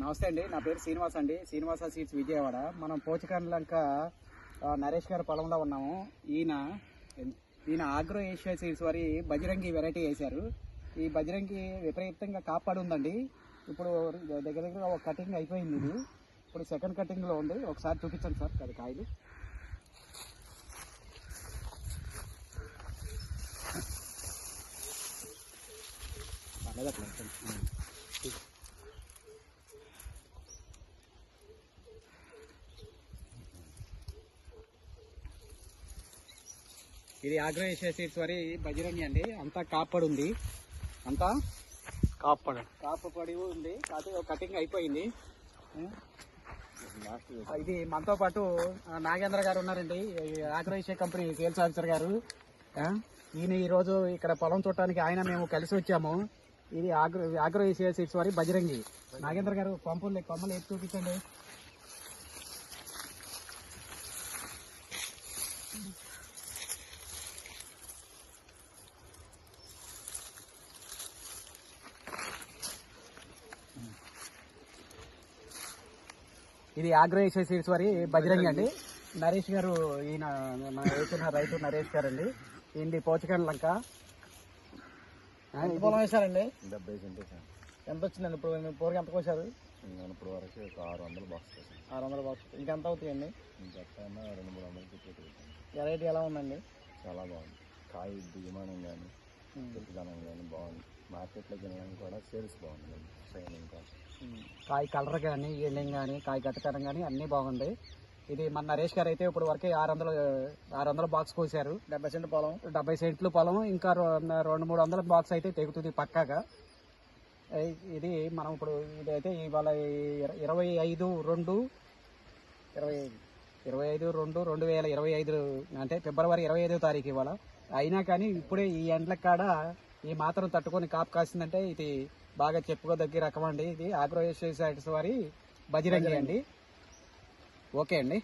నమస్తే అండి, నా పేరు శ్రీనివాస్ అండి. శ్రీనివాస సీడ్స్ విజయవాడ. మనం పోచకండ్లంక నరేష్ గారి పొలంలో ఉన్నాము. ఈయన ఆగ్రో ఏషియా సీడ్స్ వారి బజరంగి వెరైటీ వేశారు. ఈ బజరంగి విపరీతంగా కాపాడు ఉందండి. ఇప్పుడు దగ్గర దగ్గర ఒక కటింగ్ అయిపోయింది. ఇది ఇప్పుడు సెకండ్ కటింగ్లో ఉంది. ఒకసారి చూపించండి సార్ అది కాయలు. ఇది ఆగ్రో ఏషియా సీడ్స్ వారి బజరంగి అండి. అంతా కాపాడు ఉంది, అంతా కాపపడి ఉంది. కాకపోతే కటింగ్ అయిపోయింది. ఇది మనతో పాటు నాగేంద్ర గారు ఉన్నారండి, agro Asia company sales officer గారు. ఈయన ఈరోజు ఇక్కడ పొలం చూడటానికి మేము కలిసి వచ్చాము. ఇది ఆగ్రో ఏషియా సీడ్స్ వారి బజరంగి. నాగేంద్ర గారు కొమ్మలు ఎత్తి చూపించండి. ఇది ఆగ్రో ఏషియా సీడ్స్ వారి బజరంగి అండి. నరేష్ గారు, ఈయన వేసిన రైతు నరేష్ గారు అండి. ఈయనది పోచకండ్లంక. పొలం వేశారండి. 70 సెంట్లు సార్. ఎంత వచ్చిందండి ఇప్పుడు? పూర్గా ఎంత కోసారు? ఇప్పుడు వరకు ఒక 600 బాక్స్. 600 బాక్స్. ఇంకెంత అవుతాయండి? ఇంకెక్కడన్నా 200-300 టికెట్. వెరైటీ ఎలా ఉందండి? చాలా బాగుంది. కాయ దిగుమానం కానీ పెట్టుదనం కానీ బాగుంది. మార్కెట్లోకి వెళ్ళడానికి కూడా సేల్స్ బాగుంది. షైనింగ్ కోసం కాయ కలర్ కానీ, ఎండింగ్ కానీ, కాయ గట్టతనం కానీ అన్నీ బాగుంది. ఇది మన నరేష్ గారు అయితే ఇప్పుడు వరకే 600 బాక్స్ కోసారు. 70 సెంట్లు పొలం. 70 సెంట్లు పొలం. ఇంకా 200-300 బాక్స్ అయితే తెగుతుంది పక్కాగా. ఇది మనం ఇప్పుడు ఇదైతే ఇవాళ 25/2/2025 అంటే ఫిబ్రవరి 25వ తారీఖు ఇవాళ. అయినా కానీ ఇప్పుడే ఈ ఎండ్ల కాడ ఈ మాత్రం తట్టుకొని కాపు కాసిందంటే ఇది బాగా చెప్పుకోదగ్గ రకం అండి. ఇది ఆగ్రో ఏషియా సీడ్స్ వారి బజరంగి అండి. ఓకే అండి.